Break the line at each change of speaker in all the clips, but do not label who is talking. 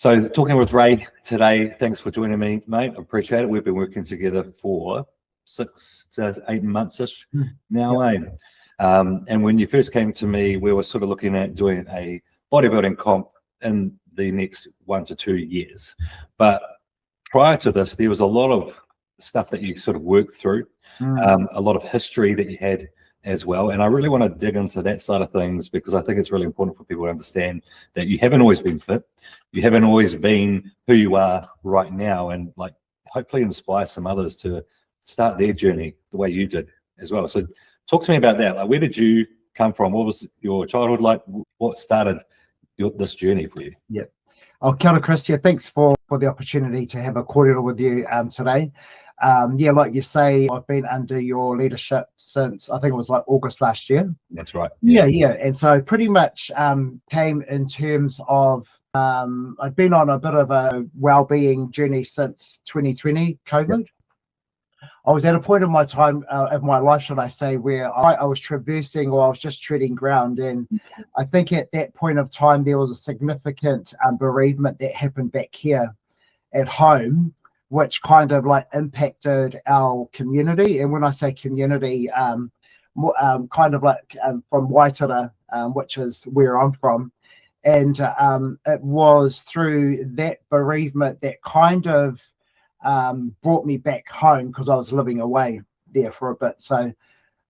So talking with Ray today, thanks for joining me, mate. I appreciate it. We've been working together for 6 to 8 months-ish now, and when you first came to me, we were sort of looking at doing a bodybuilding comp in the next 1 to 2 years. But prior to this, there was a lot of stuff that you sort of worked through, a lot of history that you had as well. And I really want to dig into that side of things because I think it's really important for people to understand that you haven't always been fit. You haven't always been who you are right now, and like hopefully inspire some others to start their journey the way you did as well. So talk to me about that. Like, where did you come from? What was your childhood like? What started this journey for you?
Yeah. Oh, kia ora, Chris. Yeah, thanks for the opportunity to have a cordial with you today. Yeah, like you say, I've been under your leadership since I think it was like August last year.
That's right.
Yeah. And so pretty much came in terms of I've been on a bit of a wellbeing journey since 2020 COVID. I was at a point in my time of my life, should I say, where I was traversing, or I was just treading ground, and I think at that point of time there was a significant bereavement that happened back here at home, which kind of like impacted our community. And when I say community, kind of like from Waitara, which is where I'm from. And it was through that bereavement that kind of brought me back home, because I was living away there for a bit. So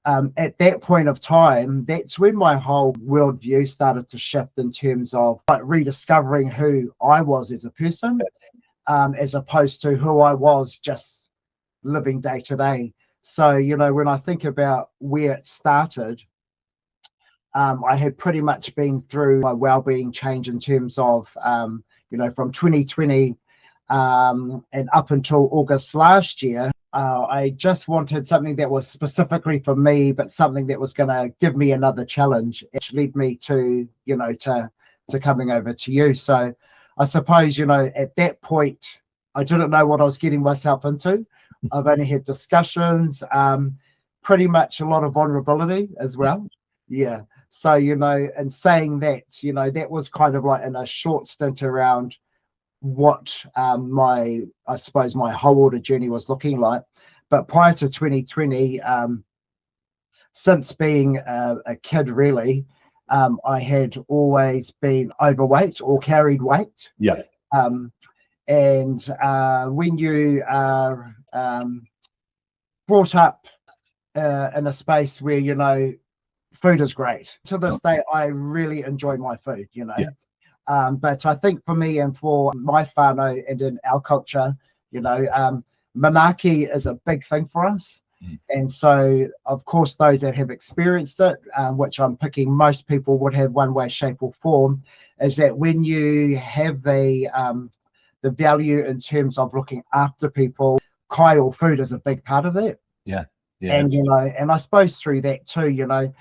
at that point of time, that's when my whole worldview started to shift in terms of like rediscovering who I was as a person, as opposed to who I was just living day to day. So, you know, when I think about where it started, I had pretty much been through my wellbeing change in terms of, you know, from 2020 and up until August last year. I just wanted something that was specifically for me, but something that was going to give me another challenge, which led me to, you know, to coming over to you. So I suppose, you know, at that point, I didn't know what I was getting myself into. I've only had discussions, pretty much a lot of vulnerability as well. Yeah. So, you know, and saying that, you know, that was kind of like in a short stint around what I suppose my whole order journey was looking like. But prior to 2020, since being a kid, really, I had always been overweight or carried weight.
Yeah.
And when you are brought up in a space where, you know, food is great. To this day, I really enjoy my food, you know. But I think for me and for my whānau and in our culture, you know, manaaki is a big thing for us. And so, of course, those that have experienced it, which I'm picking most people would have one way, shape or form, is that when you have the value in terms of looking after people, kai or food is a big part of that.
Yeah.
And, you know, and I suppose through that too, you know,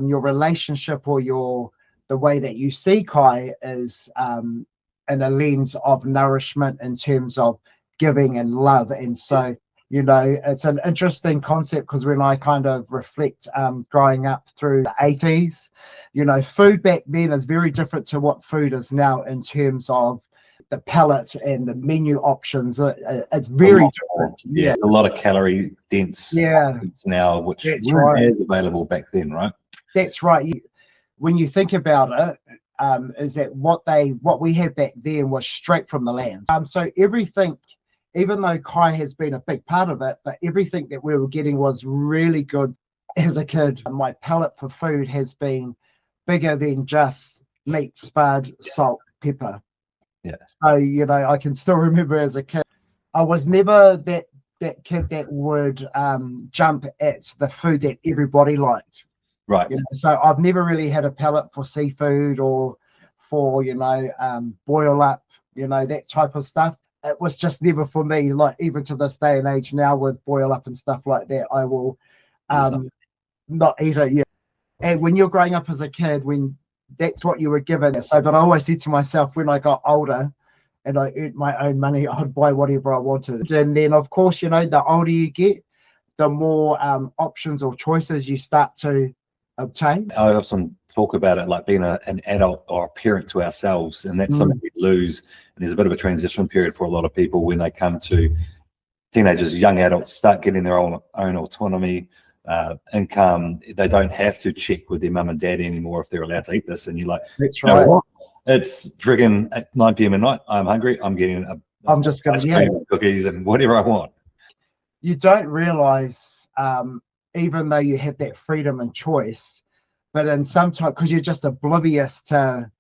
your relationship or the way that you see kai is in a lens of nourishment in terms of giving and love. And so, you know, it's an interesting concept, because when I kind of reflect growing up through the 80s, you know, food back then is very different to what food is now in terms of the palette and the menu options. It's very different.
Yeah, it's a lot of calorie dense now, which weren't as available back then, right?
That's right. When you think about it, is that what we had back then was straight from the land. So everything, even though kai has been a big part of it, but everything that we were getting was really good as a kid. My palate for food has been bigger than just meat, spud, salt, pepper.
Yeah.
So, you know, I can still remember as a kid, I was never that kid that would jump at the food that everybody liked.
Right.
You know, so I've never really had a palate for seafood or for, you know, boil up, you know, that type of stuff. It was just never for me. Like even to this day and age now with boil up and stuff like that, I will not eat it. Yeah. And when you're growing up as a kid, when that's what you were given. So, but I always said to myself, when I got older and I earned my own money, I'd buy whatever I wanted. And then, of course, you know, the older you get, the more options or choices you start to obtain.
I often talk about it like being an adult or a parent to ourselves, and that's something we lose. And there's a bit of a transition period for a lot of people when they come to teenagers, young adults, start getting their own autonomy, income. They don't have to check with their mum and dad anymore if they're allowed to eat this. And you're like,
That's
you know
right.
what? It's friggin' at 9 p.m. at night. I'm hungry. I'm getting
I'm just going
ice
to,
cream, cookies, and whatever I want.
You don't realize, even though you have that freedom and choice, but in some time, because you're just oblivious to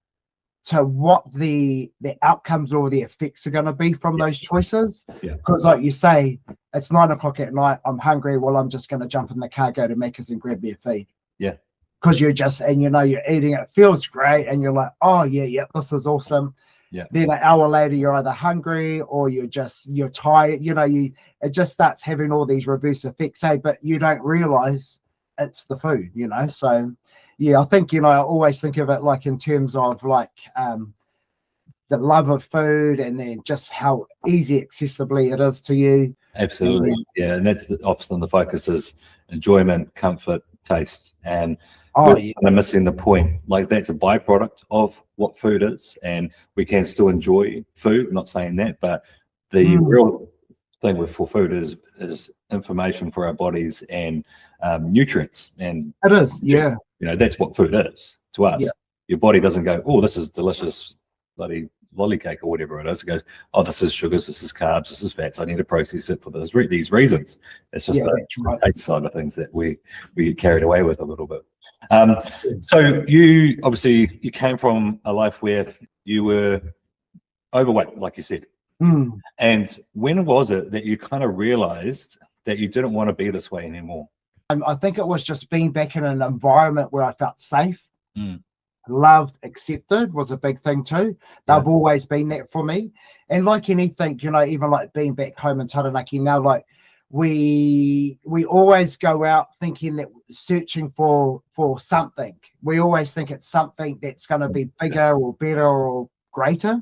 what the outcomes or the effects are going to be from those choices. Because like you say, it's 9 o'clock at night, I'm hungry, well, I'm just going to jump in the car, go to Macca's and grab me a feed. Because you're just, and you're eating, it feels great, and you're like, oh yeah, this is awesome. Then an hour later, you're either hungry or you're tired. It just starts having all these reverse effects, but you don't realize it's the food, So I think, I always think of it like in terms of like the love of food, and then just how easy accessibly it is to you.
Absolutely. And that's often the focus is enjoyment, comfort, taste, and kind of missing the point. Like that's a byproduct of what food is, and we can still enjoy food. I'm not saying that, but the real thing for food is information for our bodies and nutrients. And
it is,
that's what food is to us. Your body doesn't go, oh, this is delicious bloody lolly cake or whatever it is. It goes, oh, this is sugars, this is carbs, this is fats. I need to process it for these reasons. It's just the taste side of things that we get carried away with a little bit. So you obviously you came from a life where you were overweight, like you said. And when was it that you kind of realized that you didn't want to be this way anymore?
I think it was just being back in an environment where I felt safe, loved, accepted was a big thing too. They've always been that for me. And like anything, even like being back home in Taranaki now, like we always go out thinking that searching for something. We always think it's something that's going to be bigger or better or greater.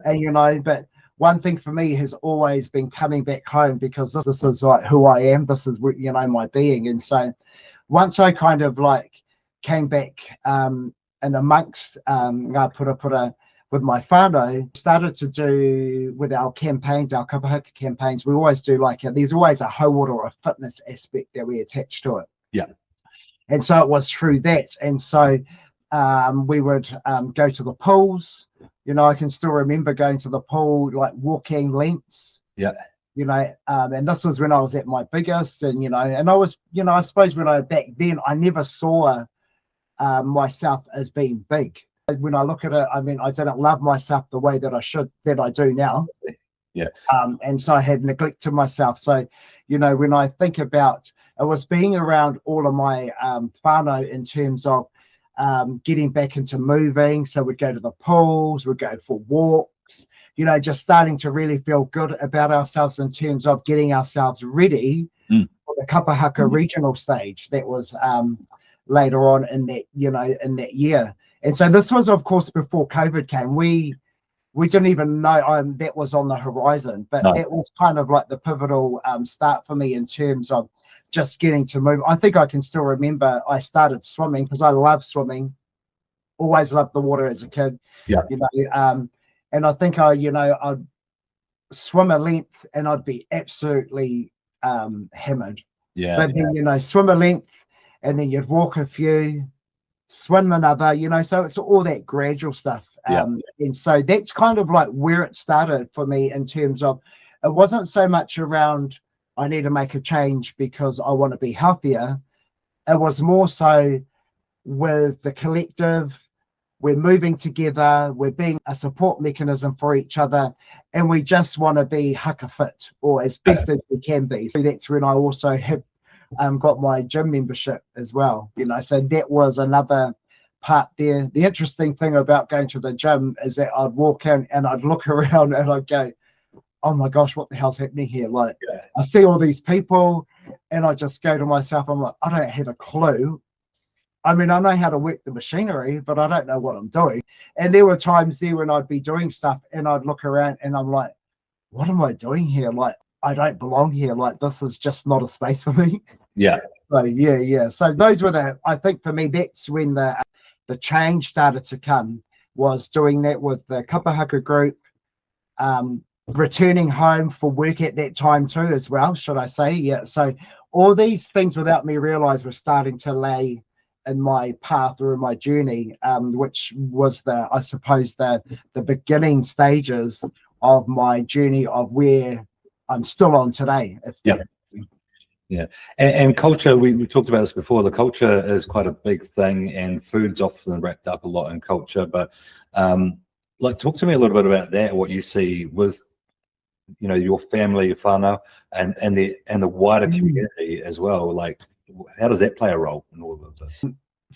And but one thing for me has always been coming back home, because this is like who I am. This is my being. And so once I kind of like came back and amongst with my whānau, started to do with our campaigns, our kapahaka campaigns, we always do there's always a hauora or a fitness aspect that we attach to it. And so it was through that. And so we would go to the pools. I can still remember going to the pool, like walking lengths. And this was when I was at my biggest, and and I was, I suppose back then I never saw myself as being big. When I look at it, I mean, I didn't love myself the way that I do now. And so I had neglected myself. So, when I think about it, was being around all of my whānau in terms of getting back into moving. So we'd go to the pools, we'd go for walks, just starting to really feel good about ourselves in terms of getting ourselves ready for the kapahaka regional stage that was later on in that, in that year. And so this was, of course, before COVID came. We didn't even know that was on the horizon, but it was kind of like the pivotal start for me in terms of just getting to move. I think I can still remember I started swimming because I love swimming, always loved the water as a kid. And I think I'd swim a length and I'd be absolutely hammered. But then, swim a length and then you'd walk a few, swim another, so it's all that gradual stuff. And so that's kind of like where it started for me in terms of, it wasn't so much around I need to make a change because I want to be healthier. It was more so with the collective, we're moving together, we're being a support mechanism for each other, and we just want to be haka fit, or as best as we can be. So that's when I also have got my gym membership as well, so that was another part there. The interesting thing about going to the gym is that I'd walk in and I'd look around and I'd go, oh my gosh, what the hell's happening here? Like, I see all these people and I just go to myself, I'm like, I don't have a clue. I mean, I know how to work the machinery, but I don't know what I'm doing. And there were times there when I'd be doing stuff and I'd look around and I'm like, what am I doing here? Like, I don't belong here. Like, this is just not a space for me. So, so those were I think for me, that's when the change started to come. was doing that with the Kapahaka group, returning home for work at that time too, as well, should I say. Yeah. So all these things, without me realize, were starting to lay in my path or in my journey, which was I suppose the beginning stages of my journey of where I'm still on today.
Yeah. And culture, we talked about this before. The culture is quite a big thing, and food's often wrapped up a lot in culture. But talk to me a little bit about that, what you see with, your family, your whānau, and the wider community as well. Like, how does that play a role in all of this?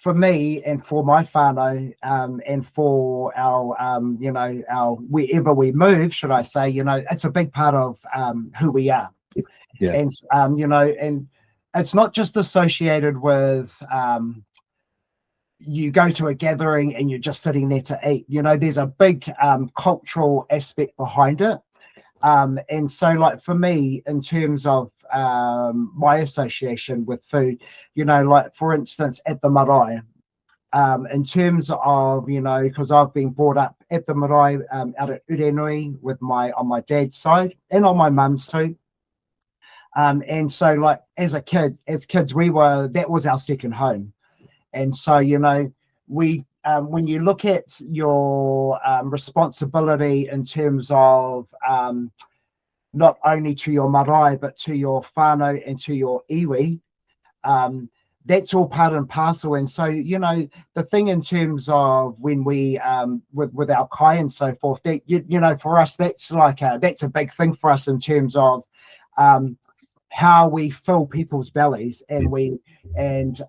For me and for my whānau, and for our, our wherever we move, should I say, it's a big part of who we are.
Yeah.
And, and it's not just associated with, you go to a gathering and you're just sitting there to eat. There's a big cultural aspect behind it. And so, like, for me, in terms of my association with food, like, for instance, at the marae, in terms of, because I've been brought up at the marae out at Urenui on my dad's side and on my mum's too. And so, like, as kids, that was our second home. And so, we, when you look at your responsibility in terms of not only to your marae, but to your whānau and to your iwi, that's all part and parcel. And so, the thing in terms of when we, with our kai and so forth, that, for us, that's a big thing for us in terms of how we fill people's bellies, and the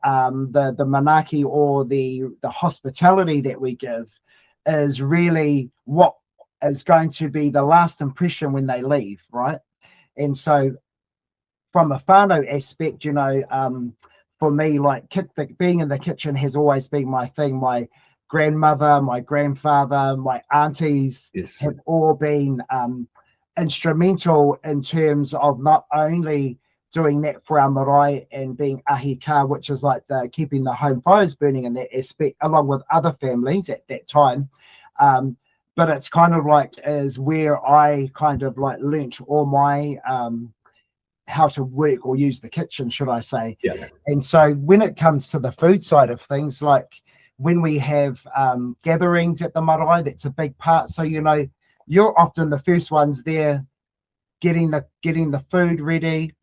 manaki, or the hospitality that we give, is really what is going to be the last impression when they leave, right? And so, from a whānau aspect, for me, like, being in the kitchen has always been my thing. My grandmother, my grandfather, my aunties have all been instrumental in terms of not only doing that for our marae and being ahika, which is like keeping the home fires burning in that aspect, along with other families at that time. But it's kind of like is where I kind of like learnt all my how to work or use the kitchen, should I say.
Yeah.
And so when it comes to the food side of things, like when we have gatherings at the marae, that's a big part. So, you're often the first ones there getting the food ready,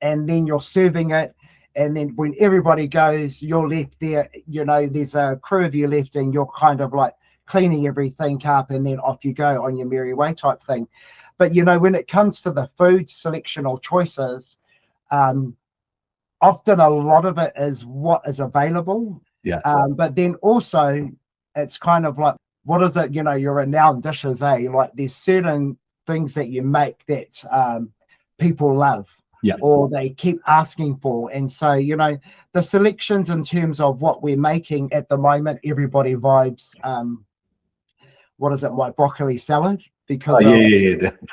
and then you're serving it. And then when everybody goes, you're left there, there's a crew of you left, and you're kind of like cleaning everything up, and then off you go on your merry way type thing. But, when it comes to the food selection or choices, often a lot of it is what is available.
Yeah.
But then also it's kind of like, what is it, your renowned dishes, like there's certain things that you make that people love.
Yeah.
Or they keep asking for. And so, the selections in terms of what we're making at the moment, everybody vibes, what is it, my broccoli salad? Because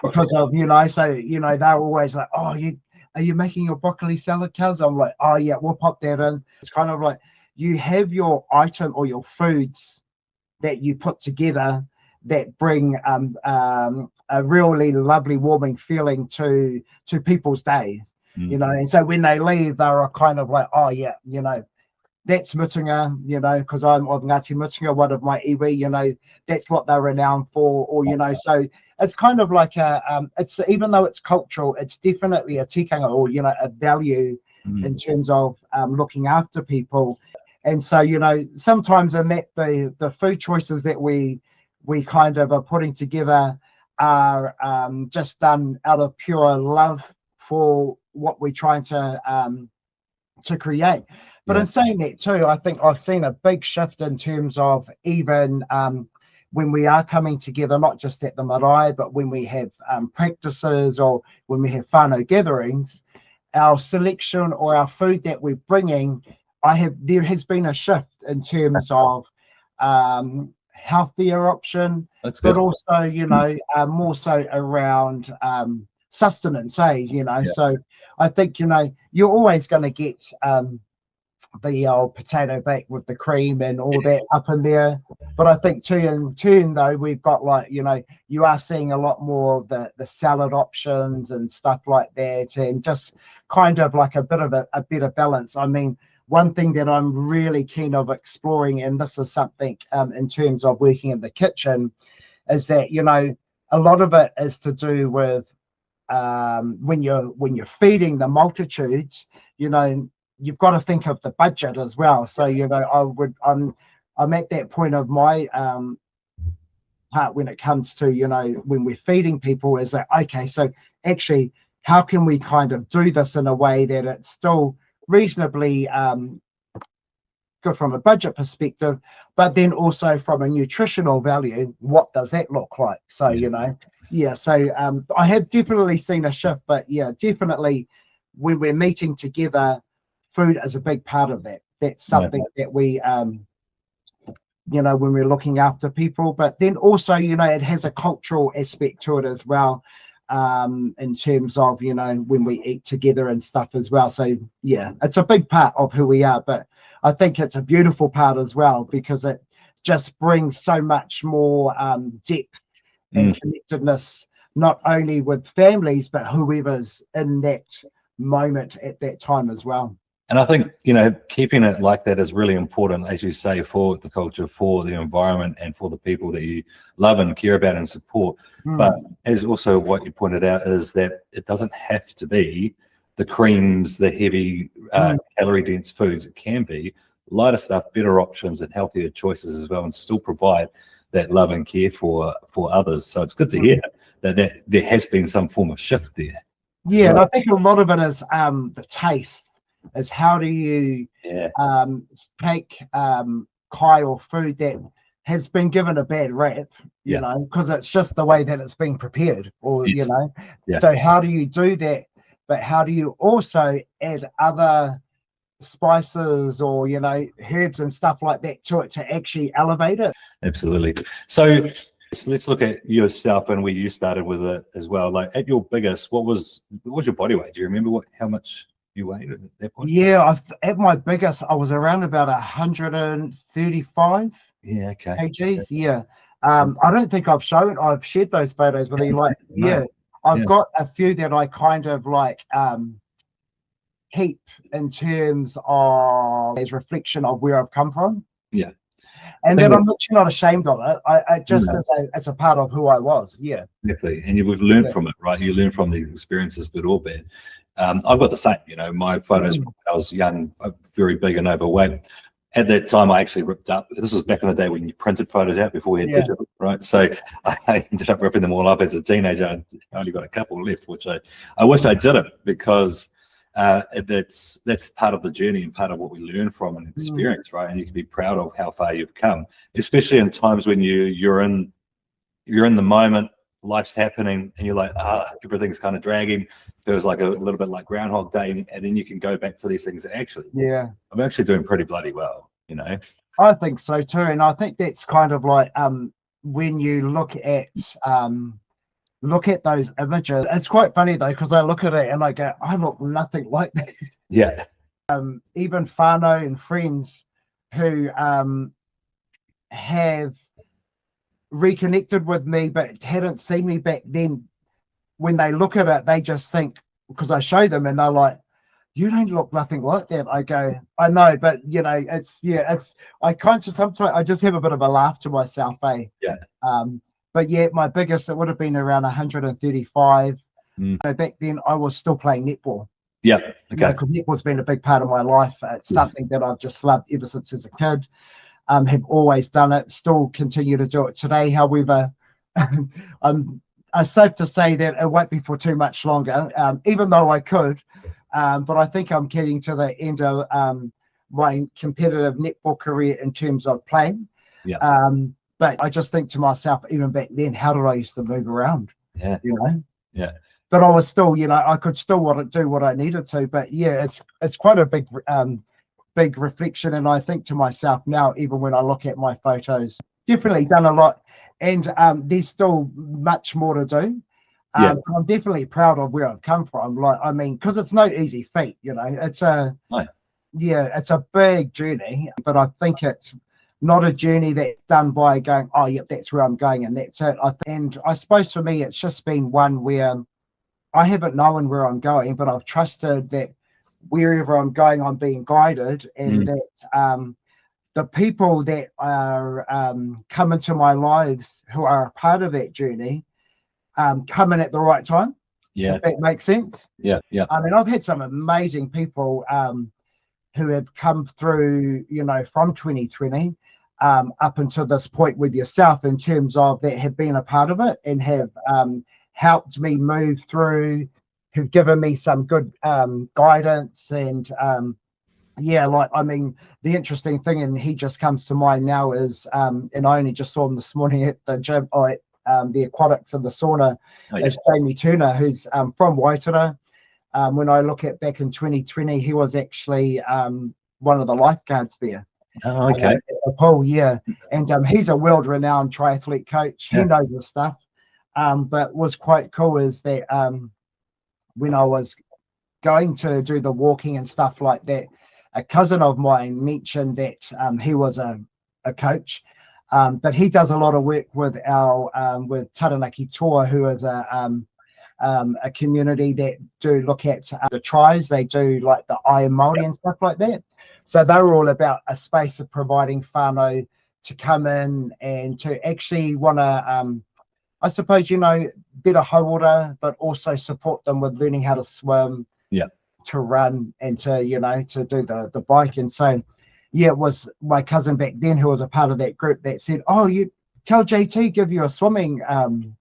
because of, so, they're always like, oh, are you making your broccoli salad, cuz? I'm like, oh yeah, we'll pop that in. It's kind of like you have your item or your foods that you put together that bring a really lovely, warming feeling to people's days, and so when they leave, they're kind of like, oh yeah, that's mutunga, because I'm of Ngāti Mutunga, one of my iwi, that's what they're renowned for, or, so it's kind of like it's, even though it's cultural, it's definitely a tikanga, or, a value in terms of looking after people. And so, sometimes in that, the food choices that we kind of are putting together are just done out of pure love for what we're trying to create. But in saying that too, I think I've seen a big shift in terms of even when we are coming together, not just at the marae, but when we have practices or when we have whānau gatherings, our selection or our food that we're bringing, there has been a shift in terms of healthier option, but also, more so around sustenance, So I think, you're always going to get the old potato bake with the cream and all that up in there. But I think too, in turn though, we've got like, you know, you are seeing a lot more of the salad options and stuff like that, and just kind of like a bit of a better balance. I mean, one thing that I'm really keen of exploring, and this is something in terms of working in the kitchen, is that, you know, a lot of it is to do with when you're feeding the multitudes, you know, you've got to think of the budget as well. So, you know, I'm at that point of my part when it comes to, you know, when we're feeding people, is that, okay, so actually, how can we kind of do this in a way that it's still reasonably good from a budget perspective, but then also from a nutritional value, what does that look like? So, you know, yeah, so I have definitely seen a shift, but yeah, definitely when we're meeting together, food is a big part of that. That's something that we, you know, when we're looking after people, but then also, you know, it has a cultural aspect to it as well, in terms of, you know, when we eat together and stuff as well. So yeah, it's a big part of who we are, but I think it's a beautiful part as well, because it just brings so much more depth and connectedness, not only with families, but whoever's in that moment at that time as well.
And I think, you know, keeping it like that is really important, as you say, for the culture, for the environment, and for the people that you love and care about and support. But as also what you pointed out is that it doesn't have to be the creams, the heavy calorie dense foods. It can be lighter stuff, better options, and healthier choices as well, and still provide that love and care for others. So it's good to hear that there has been some form of shift there.
Yeah, and I think a lot of it is the taste. Is how do you take kai or food that has been given a bad rap, you know, because it's just the way that it's being prepared, or you know. So how do you do that? But how do you also add other spices or, you know, herbs and stuff like that to it to actually elevate it?
Absolutely. So let's look at yourself and where you started with it as well. Like at your biggest, what was your body weight? Do you remember how much you weighed at that point?
Yeah, at my biggest, I was around about 135 kgs. Yeah. I don't think I've shared those photos with you. Like, I've got a few that I kind of like keep in terms of as reflection of where I've come from.
Yeah.
And then I'm actually not ashamed of it. I just as a part of who I was. Yeah.
Exactly. And we've learned from it, right? You learn from these experiences, good or bad. I've got the same, you know, my photos when I was young, very big and overweight. At that time, I actually ripped up. This was back in the day when you printed photos out before we had digital, right? So I ended up ripping them all up as a teenager. I only got a couple left, which I wish I didn't, because that's part of the journey and part of what we learn from and experience, right? And you can be proud of how far you've come, especially in times when you're in the moment, life's happening, and you're like, everything's kind of dragging. Feels like a little bit like Groundhog Day, and then you can go back to these things. Actually, I'm actually doing pretty bloody well, you know.
I think so too, and I think that's kind of like when you look at those images. It's quite funny though, because I look at it and I go, I look nothing like that.
Yeah.
Even whānau and friends who have reconnected with me but hadn't seen me back then, when they look at it, they just think, because I show them and they're like, you don't look nothing like that. I go, I know, but you know, I kind of sometimes I just have a bit of a laugh to myself, eh?
Yeah.
But yeah, my biggest, it would have been around 135. So back then I was still playing netball.
Yeah. Okay.
Because netball's been a big part of my life. It's something that I've just loved ever since as a kid. Have always done it, still continue to do it today. However, I'm safe to say that it won't be for too much longer, even though I could. But I think I'm getting to the end of my competitive netball career in terms of playing.
Yeah.
But I just think to myself, even back then, how did I used to move around?
Yeah.
You know?
Yeah.
But I was still, you know, I could still do what I needed to. But yeah, it's quite a big reflection. And I think to myself now, even when I look at my photos, definitely done a lot. And there's still much more to do. I'm definitely proud of where I've come from. Like, I mean, because it's no easy feat, you know. It's yeah, it's a big journey, but I think it's not a journey that's done by going, oh, yep, that's where I'm going and that's it. And I suppose for me, it's just been one where I haven't known where I'm going, but I've trusted that wherever I'm going, I'm being guided, and that the people that are come into my lives who are a part of that journey come in at the right time.
Yeah.
If that makes sense.
Yeah. Yeah.
I mean, I've had some amazing people who have come through, you know, from 2020 up until this point with yourself, in terms of that have been a part of it and have helped me move through, who've given me some good guidance. And yeah, like, I mean, the interesting thing, and he just comes to mind now, is and I only just saw him this morning at the gym, or at the aquatics and the sauna, is Jamie Turner, who's from Waitara. When I look at back in 2020, he was actually one of the lifeguards there.
Oh, okay.
At the pool, yeah. And he's a world-renowned triathlete coach. He knows the stuff. But was quite cool is that when I was going to do the walking and stuff like that, a cousin of mine mentioned that he was a coach, but he does a lot of work with our with Taranaki Toa, who is a community that do look at the tries. They do like the Iron Māori and stuff like that. So they were all about a space of providing whānau to come in and to actually want to, I suppose, you know, better hauora, but also support them with learning how to swim, to run, and to, you know, to do the bike. And so, yeah, it was my cousin back then who was a part of that group that said, oh, you tell JT, give you a swimming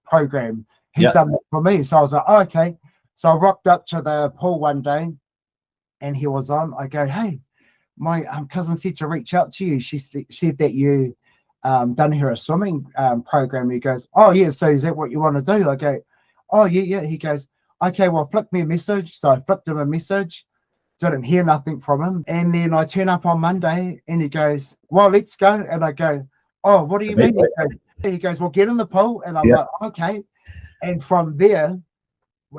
program. He's done that for me. So I was like, oh, okay. So I rocked up to the pool one day and he was on. I go, hey, my cousin said to reach out to you. She said that you done her a swimming program. He goes, oh, yeah, so is that what you want to do? I go, oh, yeah. He goes, okay, well, flick me a message. So I flipped him a message. Didn't hear nothing from him. And then I turn up on Monday and he goes, well, let's go. And I go, oh, what do you mean? He goes, well, get in the pool. And I'm like, okay. And from there,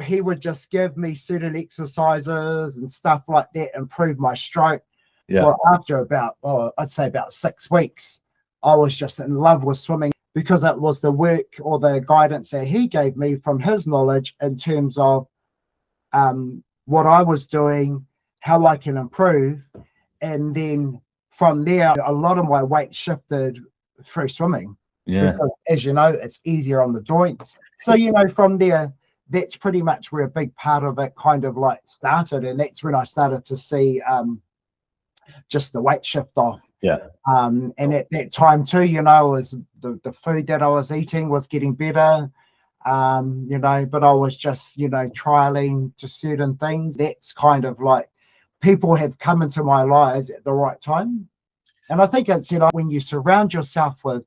he would just give me certain exercises and stuff like that, improve my stroke. Well, after about, I'd say about 6 weeks, I was just in love with swimming, because it was the work or the guidance that he gave me from his knowledge in terms of what I was doing, how I can improve. And then from there, a lot of my weight shifted through swimming. Because, as you know, it's easier on the joints. So, you know, from there, that's pretty much where a big part of it kind of like started. And that's when I started to see just the weight shift off. And at that time too, you know, was the food that I was eating was getting better, you know, but I was just, you know, trialing to certain things. That's kind of like, people have come into my lives at the right time. And I think it's, you know, when you surround yourself with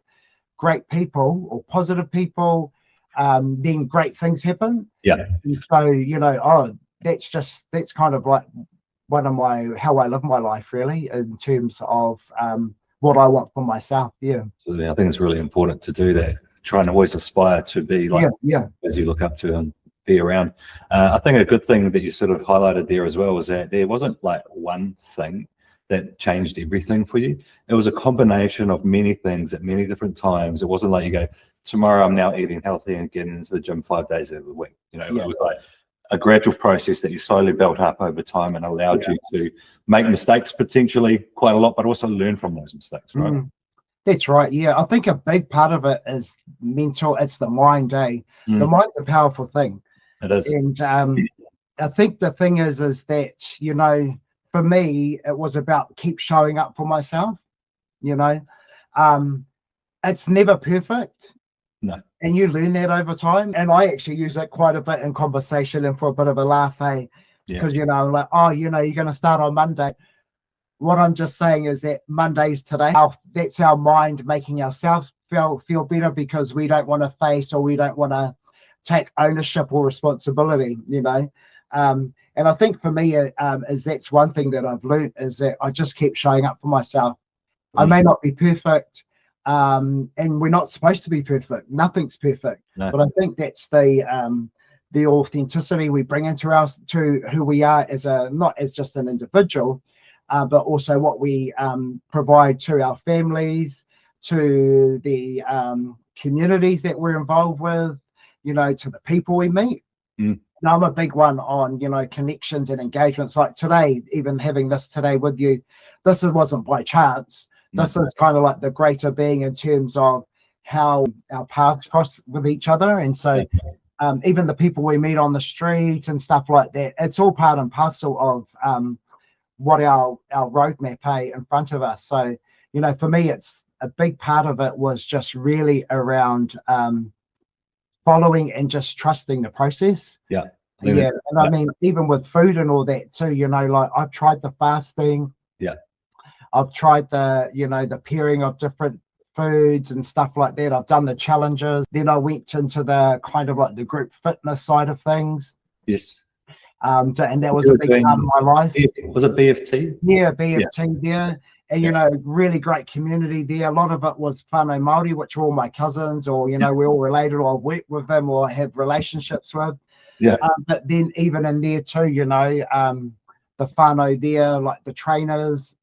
great people or positive people, then great things happen. And so, you know, that's kind of like one of how I live my life, really, in terms of what I want for myself.
So I think it's really important to do that, try and always aspire to be like as you look up to and be around. I think a good thing that you sort of highlighted there as well was that there wasn't like one thing that changed everything for you. It was a combination of many things at many different times. It wasn't like you go, tomorrow I'm now eating healthy and getting into the gym 5 days of the week. You know, it was like a gradual process that you slowly built up over time and allowed you to make mistakes potentially quite a lot, but also learn from those mistakes, right?
That's right. Yeah, I think a big part of it is mental. It's the mind, The mind's a powerful thing.
It is.
And I think the thing is that, you know, for me, it was about keep showing up for myself, you know. It's never perfect.
No.
And you learn that over time. And I actually use it quite a bit in conversation and for a bit of a laugh, because, you know, I'm like, oh, you know, you're going to start on Monday. What I'm just saying is that Monday's today. That's our mind making ourselves feel better, because we don't want to face, or we don't want to take ownership or responsibility, you know. And I think for me, is that's one thing that I've learned, is that I just keep showing up for myself. I may not be perfect, and we're not supposed to be perfect. Nothing's perfect. No. But I think that's the authenticity we bring into to who we are as not as just an individual, but also what we provide to our families, to the communities that we're involved with, to the people we meet. And I'm a big one on, connections and engagements. Like today, even having this today with you, wasn't by chance. This is kind of like the greater being in terms of how our paths cross with each other. And so even the people we meet on the street and stuff like that, it's all part and parcel of what our roadmap in front of us. So, for me, it's a big part of it was just really around following and just trusting the process. And I mean, even with food and all that too, like I've tried the fasting. I've tried the, the pairing of different foods and stuff like that. I've done the challenges. Then I went into the kind of like the group fitness side of things. And that was a big part of my life.
Was it BFT?
Yeah, BFT there. And, really great community there. A lot of it was whānau Māori, which are all my cousins, or, we're all related, or I've worked with them or have relationships with. But then even in there too, the whānau there, like the trainers,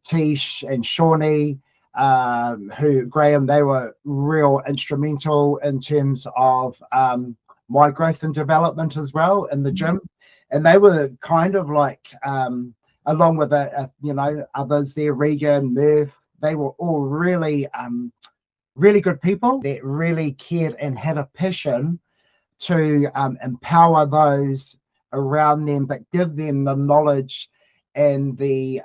Tish and Shawnee, Graham, they were real instrumental in terms of my growth and development as well in the gym. And they were kind of like, along with, others there, Regan, Murph, they were all really, really good people that really cared and had a passion to empower those around them, but give them the knowledge and the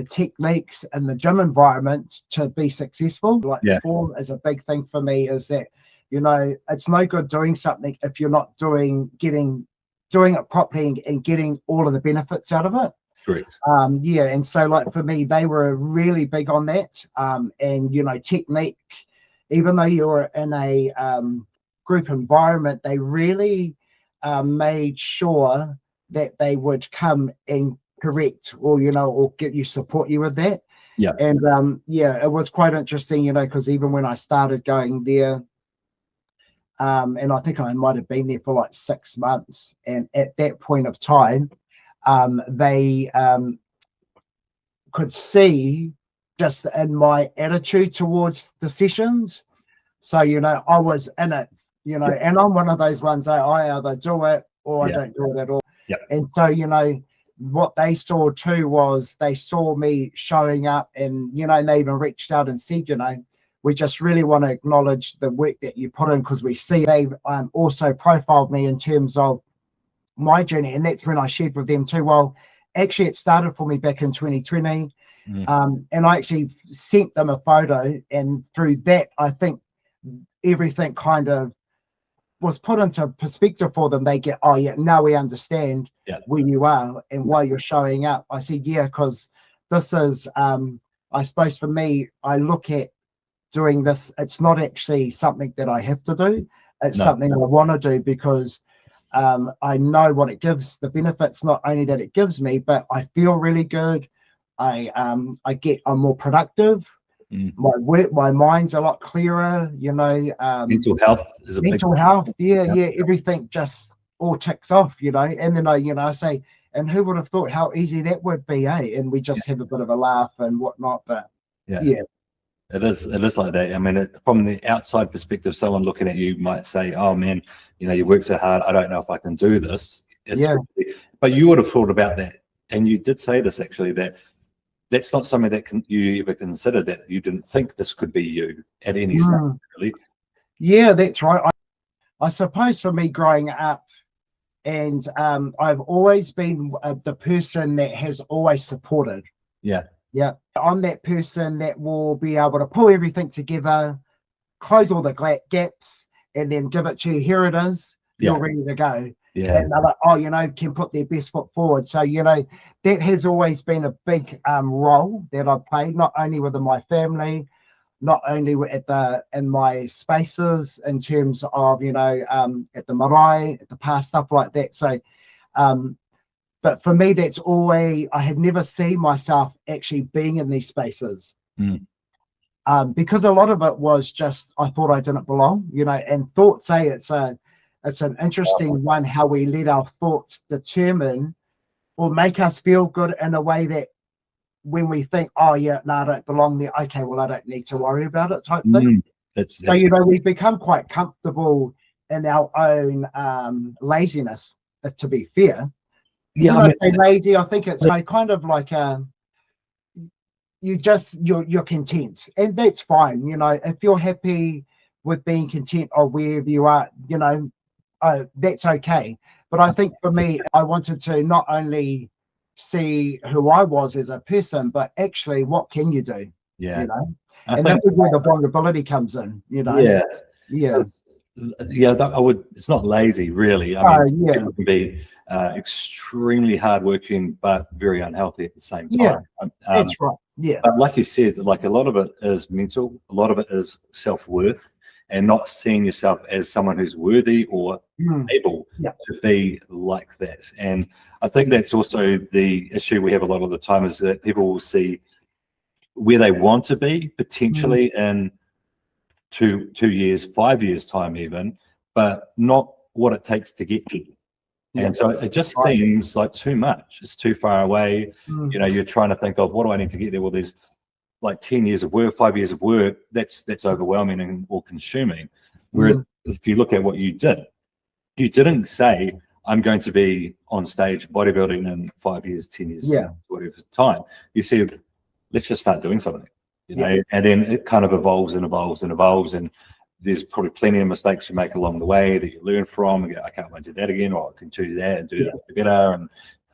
techniques and the gym environment to be successful. Like form is a big thing for me, is that, it's no good doing something if you're not doing it properly and getting all of the benefits out of it.
Correct.
And so like for me, they were really big on that. And technique, even though you were in a group environment, they really made sure that they would come and correct or support you with that. And it was quite interesting, because even when I started going there, and I think I might have been there for like 6 months, and at that point of time, they could see just in my attitude towards the sessions. So I was in it, and I'm one of those ones that I either do it or I don't do it at all. And so what they saw too was they saw me showing up, and they even reached out and said, we just really want to acknowledge the work that you put in, because we see they've also profiled me in terms of my journey. And that's when I shared with them too, well, actually it started for me back in 2020. And I actually sent them a photo, and through that, I think everything kind of was put into perspective for them. They get, now we understand where you are and why you're showing up. I said, because this is, I suppose for me, I look at doing this, it's not actually something that I have to do. It's something I want to do, because I know what it gives, the benefits, not only that it gives me, but I feel really good. I'm more productive. My mind's a lot clearer,
mental health is a
mental
big
health. Everything just all ticks off, and then I say, and who would have thought how easy that would be, and we just have a bit of a laugh and whatnot. But
it is like that. I mean, from the outside perspective, someone looking at you might say, oh man, you work so hard, I don't know if I can do this. But you would have thought about that, and you did say this actually, that's not something that you ever considered, that you didn't think this could be you at any stage, really.
Yeah, that's right. I suppose for me growing up, and I've always been the person that has always supported. I'm that person that will be able to pull everything together, close all the gaps, and then give it to you. Here it is. You're ready to go. And they're like, can put their best foot forward. So, that has always been a big role that I've played, not only within my family, not only in my spaces in terms of, at the marae, at the past, stuff like that. So, but for me, that's always, I had never seen myself actually being in these spaces. Because a lot of it was just, I thought I didn't belong, and thoughts say it's an interesting one, how we let our thoughts determine or make us feel good in a way that when we think, oh yeah, no, I don't belong there, okay, well, I don't need to worry about it type thing. So, you know, we've become quite comfortable in our own laziness, to be fair.
Yeah,
When I say lazy, I think it's kind of like you're content, and that's fine. You know, if you're happy with being content or wherever you are, you know, that's okay. But I think for me, I wanted to not only see who I was as a person, but actually what can you do?
yeah,
You know,
I
and
think,
that's where the vulnerability comes in. You know,
yeah,
yeah,
yeah. I would. It's not lazy, really. I
oh
mean,
yeah,
people can be extremely hardworking, but very unhealthy at the same
yeah,
time.
that's right. Yeah,
But like you said, like a lot of it is mental. A lot of it is self-worth, and not seeing yourself as someone who's worthy or able
yeah,
to be like that. And I think that's also the issue we have a lot of the time, is that people will see where they want to be potentially in 2 years, 5 years time even, but not what it takes to get there. And so it just seems like too much. It's too far away. You know, you're trying to think of, what do I need to get there? Well, there's like 10 years of work, 5 years of work. That's overwhelming and or consuming. Whereas if you look at what you did, you didn't say, I'm going to be on stage bodybuilding in 5 years, 10 years, whatever time. You said, let's just start doing something, you know, and then it kind of evolves and evolves and evolves. And there's probably plenty of mistakes you make along the way that you learn from and go, I can't do that again, or I can do that and do that better, and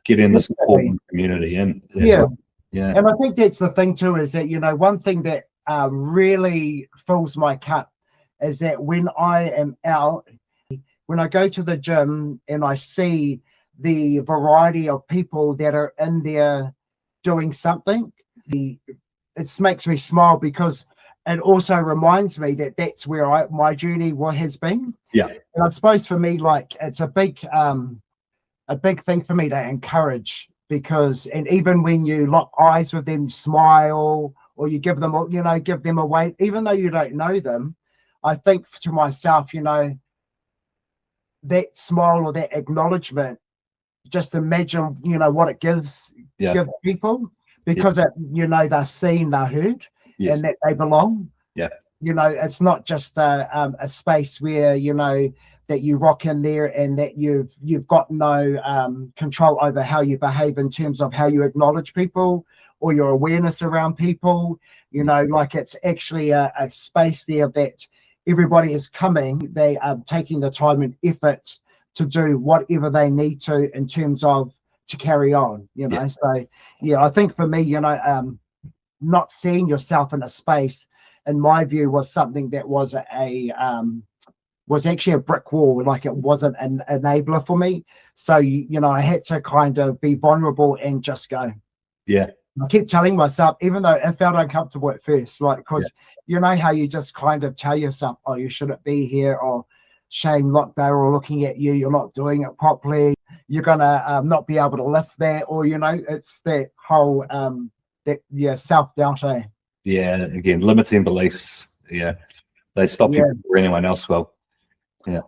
get in the support community. And
and I think that's the thing too, is that, you know, one thing that really fills my cup is that when I am out, when I go to the gym and I see the variety of people that are in there doing something, it makes me smile, because it also reminds me that that's where my journey has been.
Yeah.
And I suppose for me, like, it's a big thing for me to encourage, because, and even when you lock eyes with them, smile, or you give them, you know, give them a wave, even though you don't know them, I think to myself, you know, that smile or that acknowledgement, just imagine, you know, what it gives people, because it, you know, they're seen, they're heard, and that they belong.
Yeah.
You know, it's not just a space where, you know, that you rock in there and that you've got no control over how you behave in terms of how you acknowledge people or your awareness around people. You know, like, it's actually a space there that everybody is coming, they are taking the time and effort to do whatever they need to in terms of to carry on, you know. So I think for me, you know, not seeing yourself in a space, in my view, was something that was was actually a brick wall. Like, it wasn't an enabler for me. So you know, I had to kind of be vulnerable and just go. I keep telling myself, even though it felt uncomfortable at first, like, because you know how you just kind of tell yourself, oh, you shouldn't be here, or shame, look, they're all looking at you, you're not doing it properly, you're gonna not be able to lift that, or, you know, it's that whole self-doubt.
Again, limiting beliefs, they stop you before anyone else will.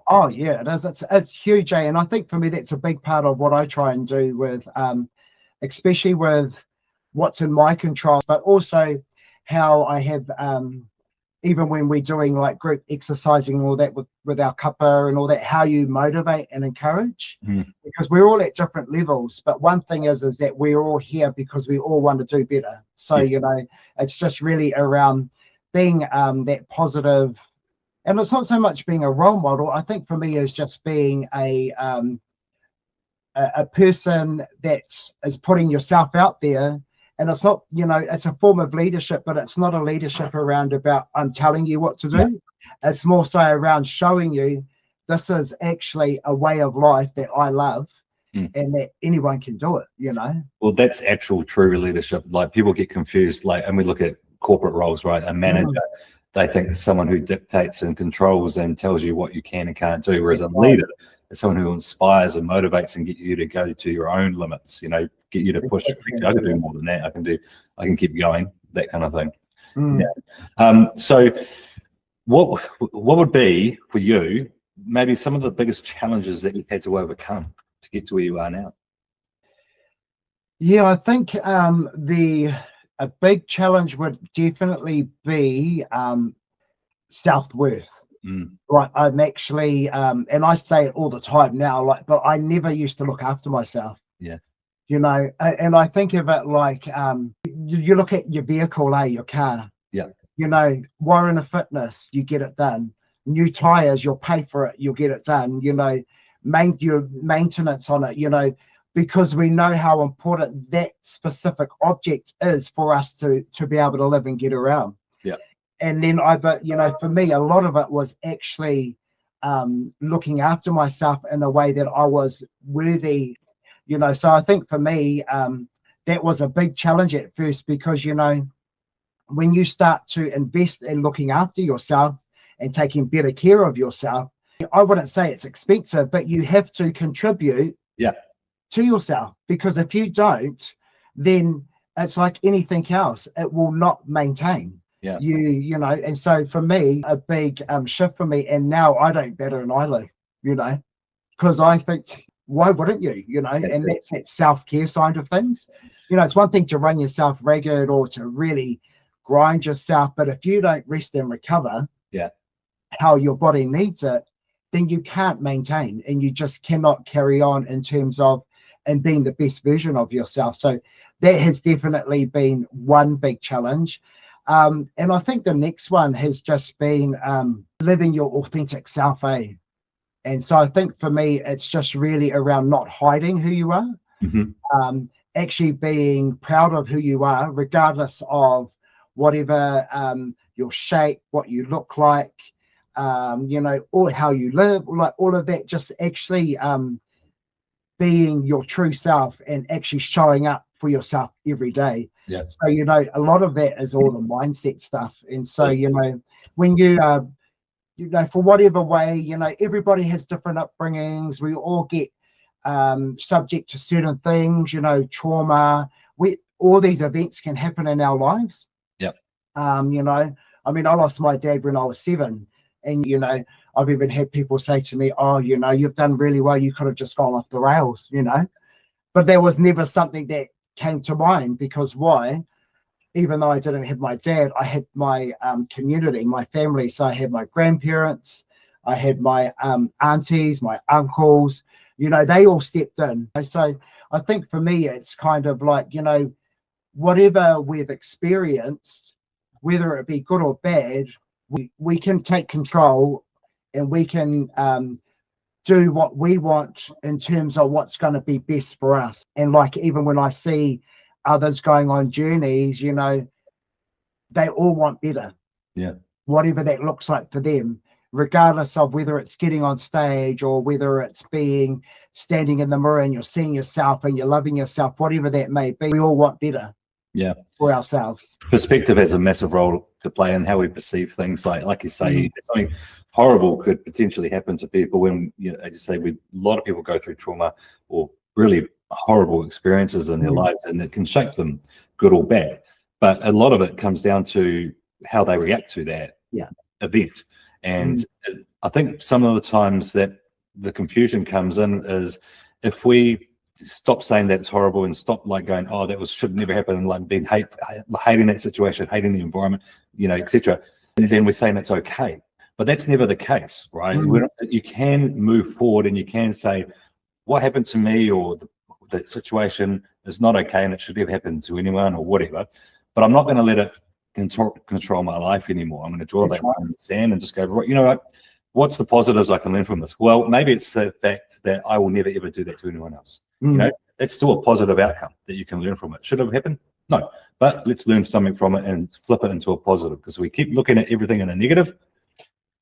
Oh yeah, it is. It's huge, and I think for me that's a big part of what I try and do with especially with what's in my control, but also how I have even when we're doing like group exercising and all that with our cuppa and all that, how you motivate and encourage, because we're all at different levels. But one thing is that we're all here because we all want to do better. So you know, it's just really around being that positive. And it's not so much being a role model. I think for me is just being a person that is putting yourself out there. And it's not, you know, it's a form of leadership, but it's not a leadership around about I'm telling you what to do. It's more so around showing you this is actually a way of life that I love, and that anyone can do it, you know.
Well, that's actual true leadership. Like, people get confused, like, and we look at corporate roles, right? A manager, they think it's someone who dictates and controls and tells you what you can and can't do, whereas a leader is someone who inspires and motivates and get you to go to your own limits, you know, get you to push. I can do more than that. I can keep going, that kind of thing. So what would be for you maybe some of the biggest challenges that you had to overcome to get to where you are now?
Yeah, I think the a big challenge would definitely be self-worth.
Mm,
Like I'm actually, and I say it all the time now, like, but I never used to look after myself,
yeah,
you know, and I think of it like you look at your vehicle, your car,
yeah,
you know, Warren of Fitness, you get it done. New tires, you'll pay for it, you'll get it done, you know, your maintenance on it, you know, because we know how important that specific object is for us to be able to live and get around.
yeah,
And then but you know, for me, a lot of it was actually looking after myself in a way that I was worthy, you know. So I think for me, that was a big challenge at first, because you know, when you start to invest in looking after yourself and taking better care of yourself, I wouldn't say it's expensive, but you have to contribute
yeah,
to yourself, because if you don't, then it's like anything else, it will not maintain
yeah.
you know. And so for me, a big shift for me, and now I don't batter an eyelid, you know, because I think, why wouldn't you, you know?
That's
And
it.
that's that self-care side of things. You know, it's one thing to run yourself ragged or to really grind yourself, but if you don't rest and recover
Yeah,
how your body needs it, then you can't maintain, and you just cannot carry on in terms of and being the best version of yourself. So that has definitely been one big challenge. And I think the next one has just been living your authentic self, eh? And so I think for me, it's just really around not hiding who you are,
hmm,
actually being proud of who you are, regardless of whatever your shape, what you look like, you know, or how you live, like all of that, just actually being your true self and actually showing up for yourself every day.
yeah.
So, you know, a lot of that is all the mindset stuff. And so,
Yes.
you know, when you know, for whatever way, you know, everybody has different upbringings. We all get subject to certain things, you know, trauma. All these events can happen in our lives.
Yeah,
You know, I mean, I lost my dad when I was 7, and you know, I've even had people say to me, "Oh, you know, you've done really well. You could have just gone off the rails," you know. But there was never something that came to mind, because why? Even though I didn't have my dad, I had my community, my family. So I had my grandparents, I had my aunties, my uncles, you know, they all stepped in. So I think for me, it's kind of like, you know, whatever we've experienced, whether it be good or bad, we can take control, and we can do what we want in terms of what's going to be best for us. And like, even when I see others going on journeys, you know, they all want better,
yeah,
whatever that looks like for them, regardless of whether it's getting on stage or whether it's being standing in the mirror and you're seeing yourself and you're loving yourself, whatever that may be. We all want better
yeah.
for ourselves.
Perspective has a massive role to play in how we perceive things. Like you say,
Mm.
something horrible could potentially happen to people when, you know, as you say, a lot of people go through trauma or really horrible experiences in their
Mm.
lives, and it can shape them, good or bad. But a lot of it comes down to how they react to that
Yeah.
event. And
Mm.
I think some of the times that the confusion comes in is if we stop saying that it's horrible and stop like going, oh, that was should never happen, and like being hating that situation, hating the environment, you know, etc. And then we're saying it's okay, but that's never the case, right?
Mm.
You can move forward and you can say what happened to me, or the situation is not okay and it should never happen to anyone or whatever. But I'm not going to let it control my life anymore. I'm going to draw
That's
that
right.
line in the sand and just go, right, you know what? What's the positives I can learn from this? Well, maybe it's the fact that I will never ever do that to anyone else. You
Mm.
know, it's still a positive outcome that you can learn from it. Should it have happened? No, but let's learn something from it and flip it into a positive, because we keep looking at everything in a negative.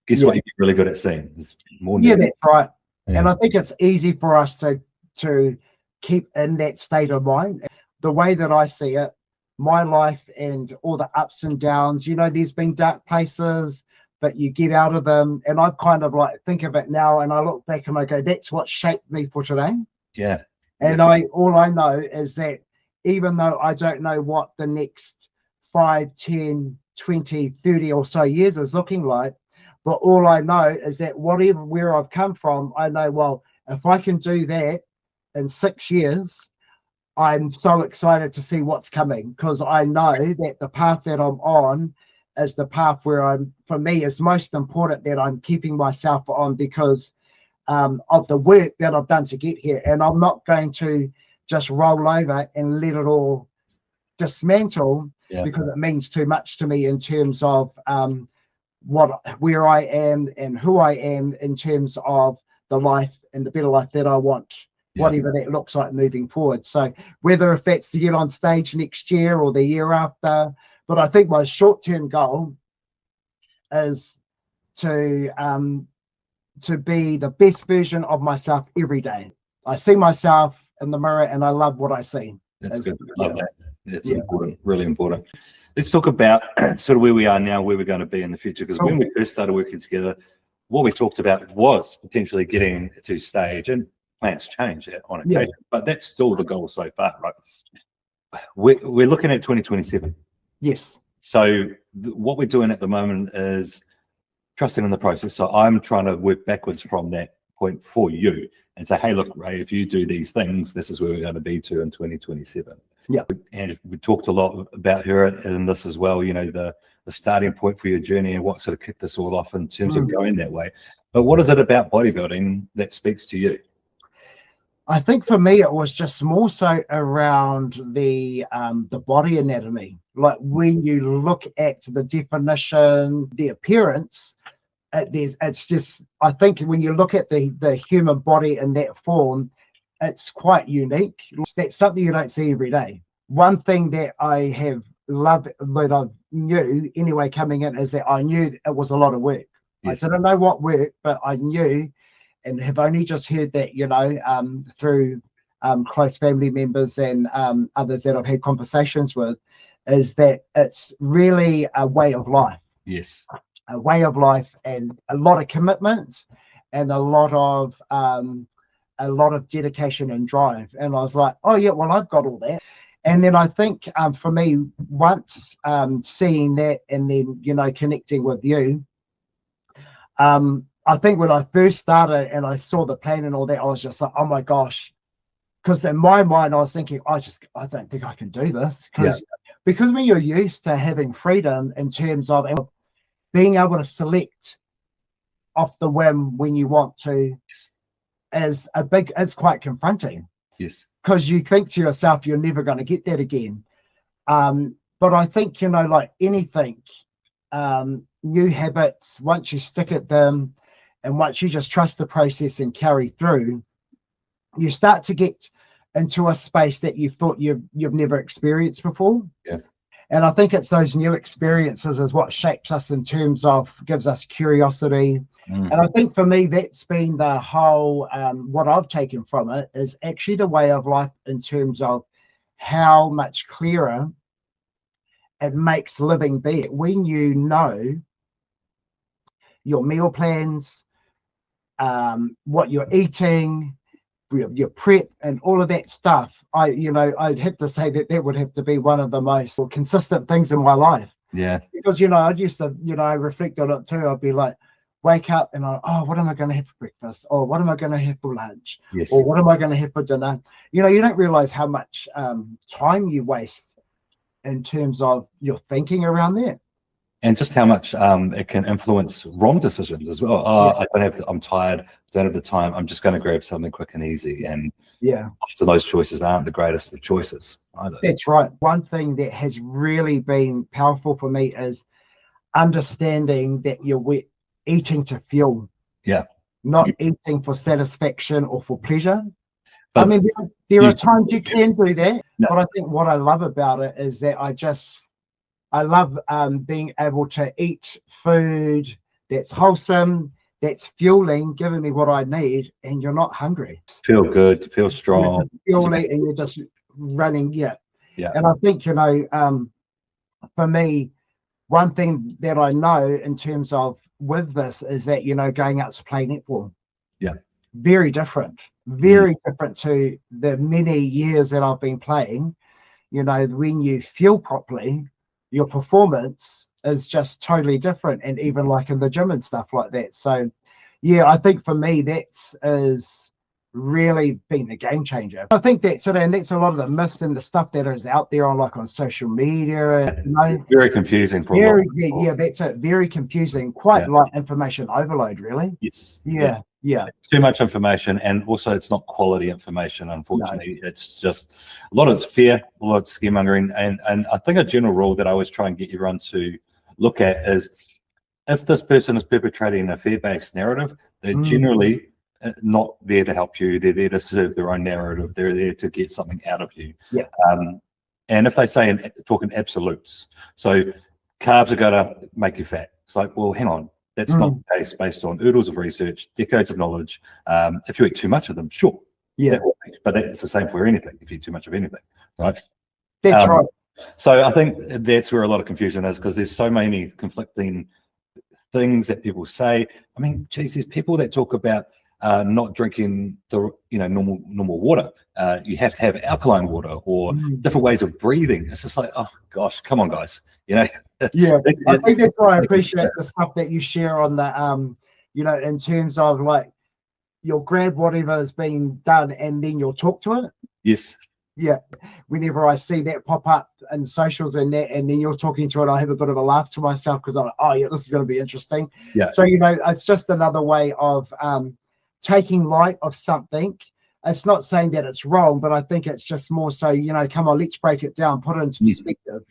Guess
Yeah.
what you get really good at seeing? There's more
Yeah,
negative.
that's right. And
Yeah.
I think it's easy for us to keep in that state of mind. The way that I see it, my life and all the ups and downs, you know, there's been dark places, but you get out of them. And I kind of like think of it now, and I look back and I go, that's what shaped me for today.
Yeah.
And all I know is that even though I don't know what the next 5, 10, 20, 30 or so years is looking like, but all I know is that whatever where I've come from, I know, well, if I can do that in 6 years, I'm so excited to see what's coming, because I know that the path that I'm on is the path where for me, it's most important that I'm keeping myself on, because of the work that I've done to get here. And I'm not going to just roll over and let it all dismantle, because it means too much to me in terms of where I am and who I am, in terms of the life and the better life that I want, whatever that looks like moving forward. So whether if that's to get on stage next year or the year after, but I think my short-term goal is to be the best version of myself every day. I see myself in the mirror and I love what I see.
That's good. Love that. That's important, really important. Let's talk about sort of where we are now, where we're going to be in the future. Because when we first started working together, what we talked about was potentially getting to stage, and plans change on occasion, but that's still the goal so far, right? We're looking at 2027.
Yes.
So what we're doing at the moment is trusting in the process. So I'm trying to work backwards from that point for you and say, hey, look, Ray, if you do these things, this is where we're going to be to in 2027.
Yeah.
And we talked a lot about her in this as well, you know, the starting point for your journey and what sort of kicked this all off in terms of going that way. But what is it about bodybuilding that speaks to you?
I think for me, it was just more so around the body anatomy. Like when you look at the definition, the appearance, it's just, I think when you look at the human body in that form, it's quite unique. That's something you don't see every day. One thing that I have loved, that I knew anyway coming in, is that I knew it was a lot of work. Yes. I didn't know what work, but I knew, and have only just heard that, you know, through close family members and others that I've had conversations with, is that it's really a way of life.
Yes.
A way of life, and a lot of commitment, and a lot of dedication and drive. And I was like, oh yeah, well, I've got all that. And then I think for me, once seeing that, and then, you know, connecting with you, I think when I first started and I saw the plan and all that, I was just like, oh my gosh. Because in my mind, I was thinking, I don't think I can do this. Because when you're used to having freedom in terms of being able to select off the whim when you want to, it's quite confronting.
Yes.
Because you think to yourself, you're never going to get that again. But I think, you know, like anything, new habits, once you stick at them, and once you just trust the process and carry through, you start to get into a space that you thought you've never experienced before. Yeah. And I think it's those new experiences is what shapes us in terms of, gives us curiosity. And I think for me, that's been the whole, what I've taken from it is actually the way of life, in terms of how much clearer it makes living be when you know your meal plans, what you're eating, your prep, and all of that stuff. I'd have to say that would have to be one of the most consistent things in my life. Yeah. Because, you know, I used to, you know, I reflect on it too. I'd be like, wake up and what am I going to have for breakfast? Or what am I going to have for lunch? Yes. Or what am I going to have for dinner? You know, you don't realize how much time you waste in terms of your thinking around that.
And just how much it can influence wrong decisions as well. I'm tired, don't have the time, I'm just going to grab something quick and easy. And often those choices aren't the greatest of choices either.
That's right. One thing that has really been powerful for me is understanding that you're eating to fuel. Yeah. Not eating for satisfaction or for pleasure. But I mean, there are times you can do that. No. But I think what I love about it is that I love being able to eat food that's wholesome, that's fueling, giving me what I need, and you're not hungry.
Feel good, feel strong.
Fueling, and you're just running, yeah. And I think, you know, for me, one thing that I know in terms of with this is that, you know, going out to play netball. Yeah. Very different to the many years that I've been playing. You know, when you fuel properly, your performance is just totally different, and even like in the gym and stuff like that. So yeah, I think for me, is really been the game changer. I think that's it, and that's a lot of the myths and the stuff that is out there on social media, you know.
Very confusing for a lot of people.
Yeah, that's it. Very confusing, quite like information overload, really.
Yes.
Yeah.
Too much information, and also it's not quality information, unfortunately. It's just a lot of fear, a lot of scaremongering, and I think a general rule that I always try and get everyone to look at is, if this person is perpetrating a fear-based narrative, they're generally not there to help you. They're there to serve their own narrative. They're there to get something out of you.
Yeah.
And if they say, talking absolutes, so carbs are going to make you fat. It's like, well, hang on. That's not the case based on oodles of research, decades of knowledge. If you eat too much of them, sure.
Yeah.
But that's the same for anything, if you eat too much of anything, right?
That's right.
So I think that's where a lot of confusion is, because there's so many conflicting things that people say. I mean, geez, there's people that talk about not drinking the normal water. You have to have alkaline water or different ways of breathing. It's just like, oh gosh, come on, guys.
Yeah, I think that's why I appreciate the stuff that you share on the in terms of like, you'll grab whatever is being done and then you'll talk to it.
Yes.
Yeah. Whenever I see that pop up in socials and that, and then you're talking to it, I have a bit of a laugh to myself, because I'm like, oh yeah, this is going to be interesting.
Yeah.
So it's just another way of taking light of something. It's not saying that it's wrong, but I think it's just more so, come on, let's break it down, put it into perspective,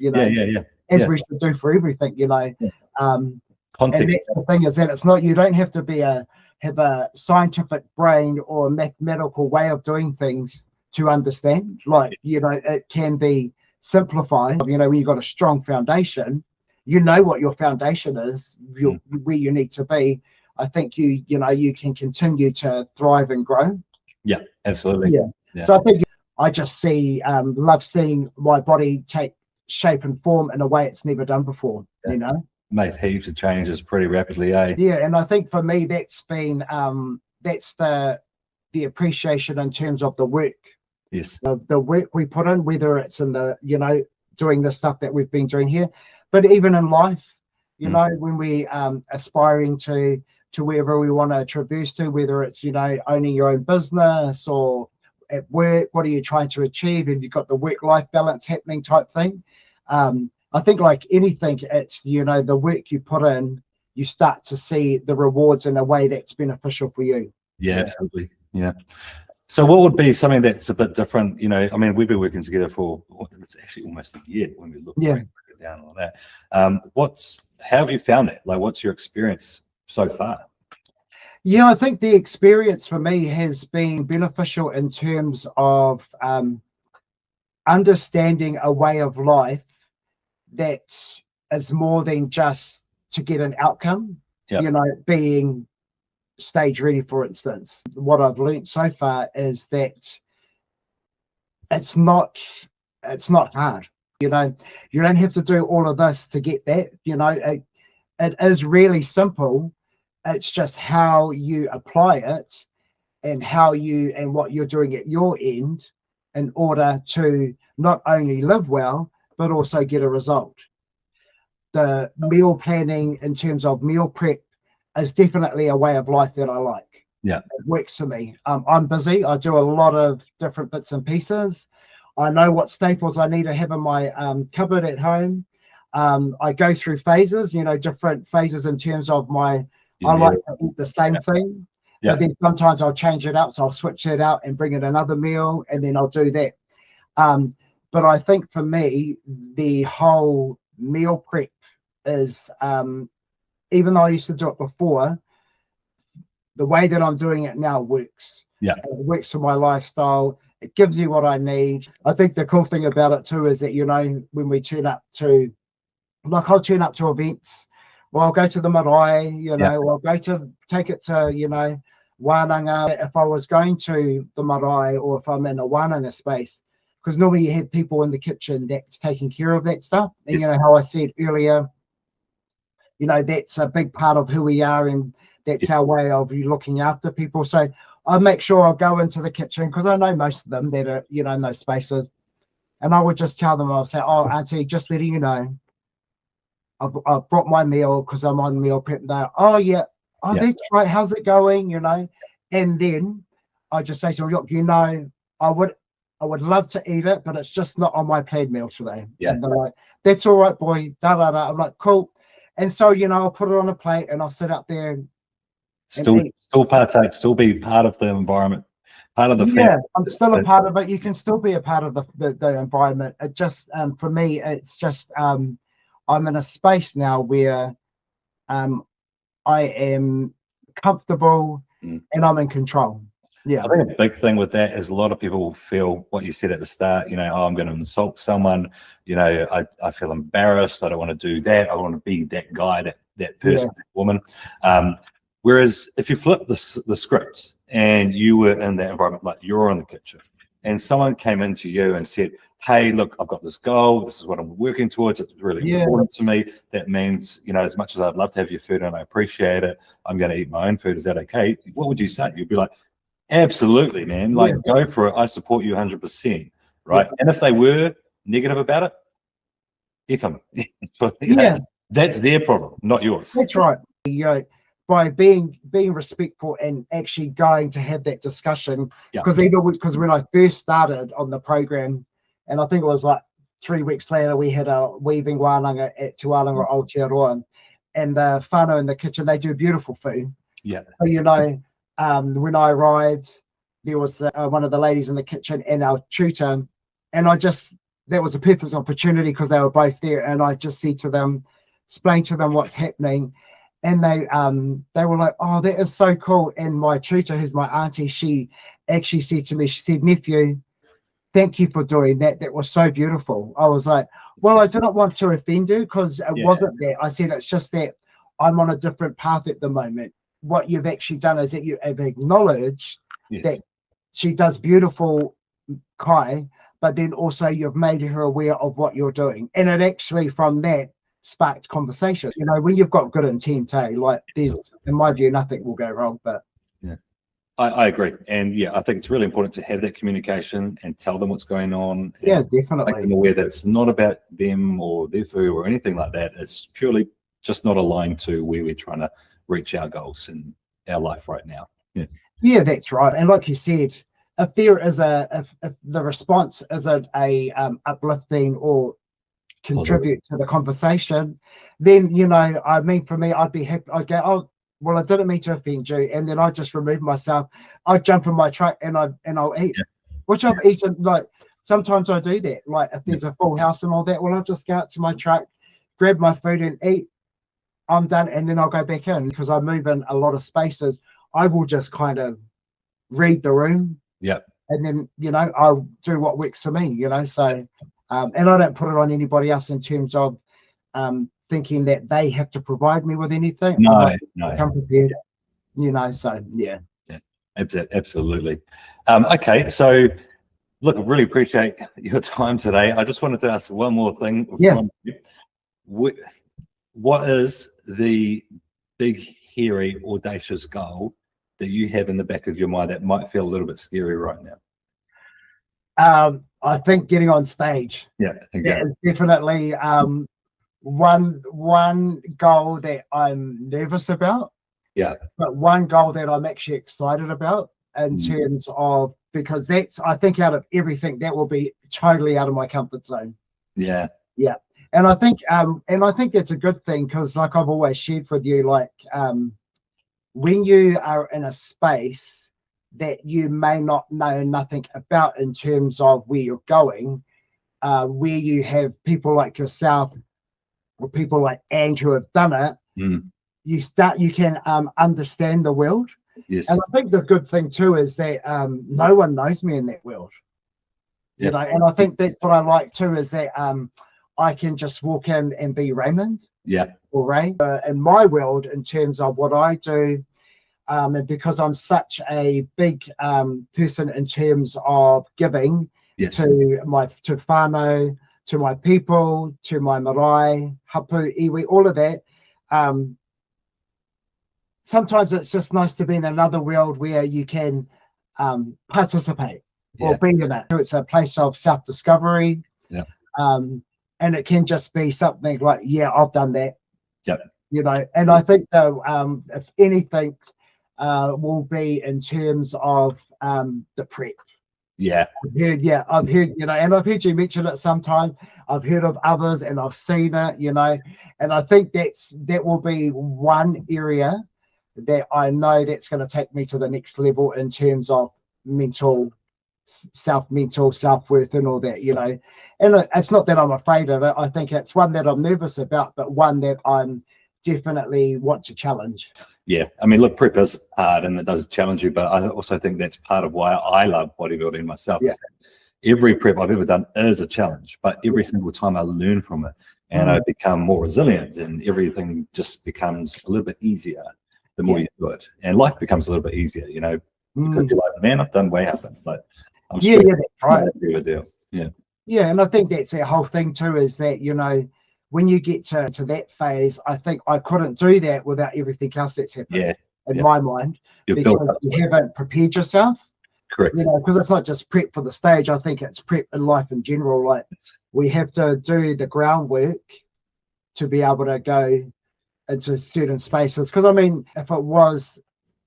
as we should do for everything,
Context.
And that's the thing, is that it's not, you don't have to be have a scientific brain or a mathematical way of doing things to understand. Like, it can be simplified. When you've got a strong foundation, what your foundation is, where you need to be. I think you can continue to thrive and grow.
Yeah, absolutely.
Yeah. So I think I just love seeing my body take shape and form in a way it's never done before.
Made heaps of changes pretty rapidly,
Yeah, and I think for me that's been that's the appreciation in terms of the work.
Yes.
The work we put in, whether it's in the doing the stuff that we've been doing here, but even in life, when we aspiring to wherever we want to traverse to, whether it's owning your own business or at work, what are you trying to achieve? Have you got the work-life balance happening type thing? I think like anything, it's the work you put in, you start to see the rewards in a way that's beneficial for you.
Yeah, absolutely. Yeah. So what would be something that's a bit different? I mean, we've been working together for, it's actually almost a year when we look down on that. How have you found it? Like, what's your experience so far?
Yeah, I think the experience for me has been beneficial in terms of understanding a way of life that is more than just to get an outcome. Being stage ready, for instance. What I've learned so far is that it's not hard. You don't have to do all of this to get that. It is really simple. It's just how you apply it and what you're doing at your end in order to not only live well, but also get a result. The meal planning in terms of meal prep is definitely a way of life that I like.
Yeah.
It works for me. I'm busy. I do a lot of different bits and pieces. I know what staples I need to have in my cupboard at home. I go through phases, different phases in terms of I like to eat the same thing. But then sometimes I'll change it out. So I'll switch it out and bring in another meal, and then I'll do that. But I think for me, the whole meal prep is, even though I used to do it before, the way that I'm doing it now works.
Yeah.
It works for my lifestyle. It gives me what I need. I think the cool thing about it too is that, when we turn up to, like, I'll turn up to events, well, I'll go to the marae, or I'll go to take it to, wānanga. If I was going to the marae, or if I'm in a wānanga space, because normally you have people in the kitchen that's taking care of that stuff. And how I said earlier, that's a big part of who we are, and that's our way of looking after people. So I make sure I'll go into the kitchen, because I know most of them that are, in those spaces. And I would just tell them, I'll say, oh, Auntie, just letting you know, I've brought my meal because I'm on meal prep. And they're, oh, yeah. Oh, that's right. How's it going? And then I just say to them, look, I would love to eat it, but it's just not on my planned meal today.
Yeah.
And they're like, that's all right, boy. Da da da. I'm like, cool. And so, I'll put it on a plate and I'll sit up there and
Still partake, still be part of the environment, part of the family.
Yeah, I'm still a part of it. You can still be a part of the environment. It just for me, it's just I'm in a space now where I am comfortable and I'm in control. Yeah.
I think a big thing with that is a lot of people feel what you said at the start, oh, I'm going to insult someone, I feel embarrassed. I don't want to do that. I want to be that guy, that person, that woman. Whereas if you flip the script and you were in that environment, like you're in the kitchen and someone came into you and said, hey, look, I've got this goal. This is what I'm working towards. It's really important to me. That means, as much as I'd love to have your food and I appreciate it, I'm going to eat my own food. Is that okay? What would you say? You'd be like, absolutely, man. Like, go for it. I support you 100%. Right. And if they were negative about it, F them. That's their problem, not yours.
That's right. By being respectful and actually going to have that discussion, because when I first started on the program, and I think it was like 3 weeks later, we had a weaving wānanga at Te Wānanga Aotearoa, and the whānau in the kitchen, they do beautiful food.
Yeah.
So, when I arrived, there was one of the ladies in the kitchen and our tutor, and that was a perfect opportunity because they were both there, and I just said to them, explain to them what's happening. And they were like, oh, that is so cool. And my tutor, who's my auntie, she actually said to me, she said, nephew, thank you for doing that. That was so beautiful. I was like, well, I didn't want to offend you because it wasn't that. I said, it's just that I'm on a different path at the moment. What you've actually done is that you have acknowledged that she does beautiful kai, but then also you've made her aware of what you're doing. And it actually, from that, sparked conversation. When you've got good intent, like there's, in my view, nothing will go wrong. But
I agree, and I think it's really important to have that communication and tell them what's going on.
Definitely.
Make them aware that it's not about them or their food or anything like that. It's purely just not aligned to where we're trying to reach our goals in our life right now.
Yeah, that's right. And like you said, if there is if the response isn't a uplifting or contribute to the conversation, then for me, I'd be happy. I'd go, oh, well, I didn't mean to offend you, and then I just remove myself. I jump in my truck and I'll eat, which I've eaten. Like sometimes I do that. Like if there's a full house and all that, well, I'll just go out to my truck, grab my food and eat. I'm done, and then I'll go back in because I move in a lot of spaces. I will just kind of read the room, and then I'll do what works for me. So. And I don't put it on anybody else in terms of thinking that they have to provide me with anything.
No.
I'm prepared, so
yeah, absolutely. Okay, so look, I really appreciate your time today. I just wanted to ask one more thing. What is the big, hairy, audacious goal that you have in the back of your mind that might feel a little bit scary right now?
I think getting on stage. Is definitely one goal that I'm nervous about. But one goal that I'm actually excited about in terms of, because I think out of everything, that will be totally out of my comfort zone. And I think that's a good thing, because like I've always shared with you, like when you are in a space that you may not know nothing about in terms of where you're going, where you have people like yourself or people like Andrew who have done it, you can understand the world. And I think the good thing too is that no one knows me in that world. And I think that's what I like too, is that I can just walk in and be Raymond or Ray in my world in terms of what I do. And because I'm such a big person in terms of giving to whānau, to my people, to my marae, hapu, iwi, all of that. Sometimes it's just nice to be in another world where you can participate or be in it. It's a place of self-discovery. And it can just be something like, I've done that. And I think though, if anything, will be in terms of the prep.
Yeah.
I've heard, and I've heard you mention it sometime. I've heard of others and I've seen it, and I think that will be one area that I know that's going to take me to the next level in terms of mental self-worth and all that, and it's not that I'm afraid of it. I think it's one that I'm nervous about, but one that I'm definitely want to challenge.
Yeah, I mean, look, prep is hard and it does challenge you, but I also think that's part of why I love bodybuilding myself.
Yeah.
Is that every prep I've ever done is a challenge, but every single time I learn from it and I become more resilient, and everything just becomes a little bit easier the more you do it, and life becomes a little bit easier, because you're like, man, I've done way up, but I'm
that's right.
a deal.
Yeah, and I think that's the whole thing too, is that when you get to that phase, I think I couldn't do that without everything else that's happened in my mind, because you haven't prepared yourself.
Correct.
Because it's not just prep for the stage. I think it's prep in life in general. Like, we have to do the groundwork to be able to go into certain spaces. Because I mean, if it was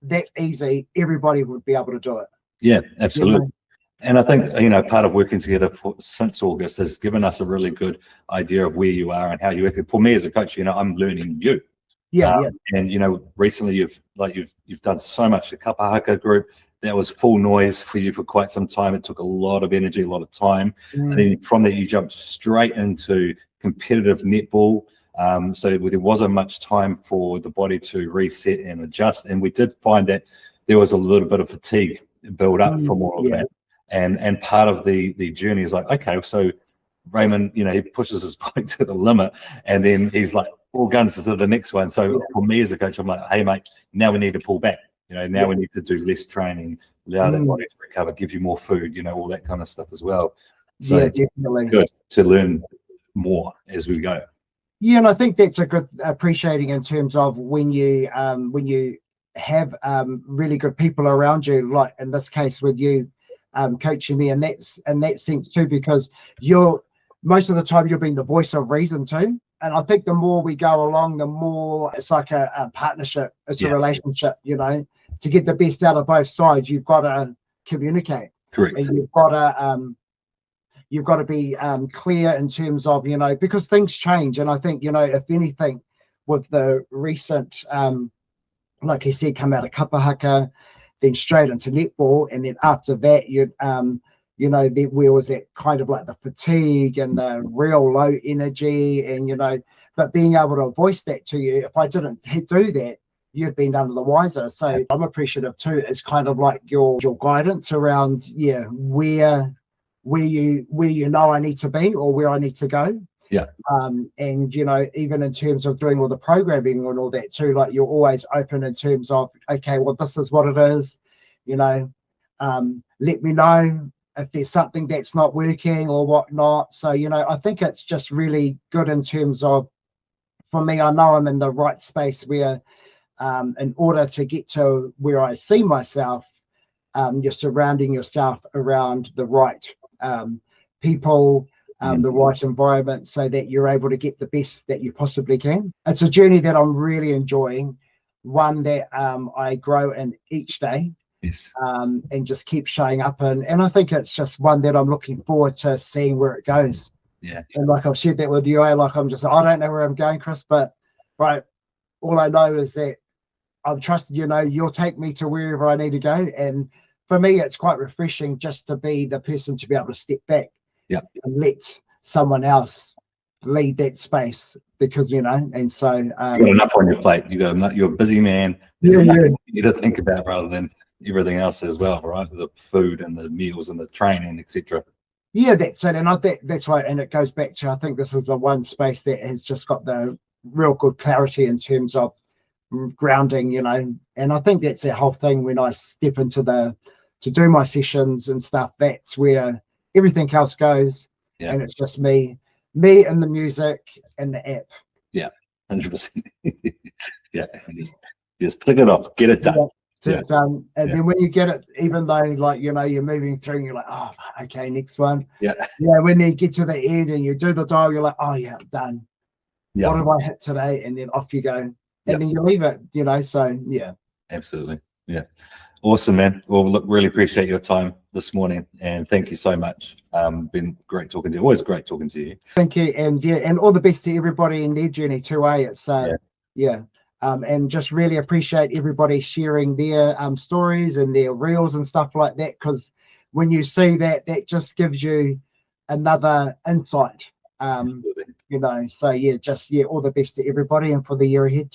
that easy, everybody would be able to do it.
Yeah, absolutely. And I think, part of working together since August has given us a really good idea of where you are and how you work. For me as a coach, I'm learning you. And, recently you've done so much. The Kapa Haka group, that was full noise for you for quite some time. It took a lot of energy, a lot of time. And then from there, you jumped straight into competitive netball. So there wasn't much time for the body to reset and adjust. And we did find that there was a little bit of fatigue build up from all of that. And part of the journey is like, okay, so Raymond, he pushes his body to the limit, and then he's like all guns to the next one. So for me as a coach, I'm like, hey mate, now we need to pull back. Now we need to do less training, allow that body to recover, give you more food, all that kind of stuff as well. So
definitely
good to learn more as we go.
Yeah, and I think that's a good appreciating in terms of when you have really good people around you, like in this case with you. Coaching me in that sense too, because you're most of the time you're being the voice of reason too. And I think the more we go along, the more it's like a partnership, it's a relationship, to get the best out of both sides, you've got to communicate.
Correct.
And you've got to be clear in terms of, because things change. And I think, if anything, with the recent, like you said, come out of Kapa Haka, then straight into netball, and then after that there was that kind of like the fatigue and the real low energy, and but being able to voice that to you, if I didn't do that, you'd been none of the wiser. So I'm appreciative too. It's kind of like your guidance around where I need to be or where I need to go. And even in terms of doing all the programming and all that too, like you're always open in terms of, okay, well, this is what it is, let me know if there's something that's not working or whatnot. So I think it's just really good in terms of, for me, I know I'm in the right space where in order to get to where I see myself, you're surrounding yourself around the right people, the right environment, so that you're able to get the best that you possibly can. It's a journey that I'm really enjoying, one that I grow in each day, and just keep showing up in. And I think it's just one that I'm looking forward to seeing where it goes. And like I've shared that with you, I don't know where I'm going, Chris, but all I know is that I'm trusting, you'll take me to wherever I need to go. And for me, it's quite refreshing just to be the person to be able to step back and let someone else lead that space, because and so
you got enough on your plate. You're a busy man. There's enough you need to think about rather than everything else as well, right? The food and the meals and the training, etc.
That's it. And I think that's why, and it goes back to, I think this is the one space that has just got the real good clarity in terms of grounding, and I think that's the whole thing. When I step into to do my sessions and stuff, that's where everything else goes, and it's just me and the music and the app.
100%. Just tick it off, get it done.
And then when you get it, even though you're moving through and you're like, oh, okay, next one. When you get to the end and you do the dial, you're like, oh yeah, done. What have I hit today? And then off you go. And then you leave it, so
Absolutely. Awesome, man. Well, look, really appreciate your time this morning, and thank you so much. Been great talking to you. Always great talking to you.
Thank you, and yeah, and all the best to everybody in their journey too. It's and just really appreciate everybody sharing their stories and their reels and stuff like that, because when you see that, that just gives you another insight. So yeah, all the best to everybody and for the year ahead.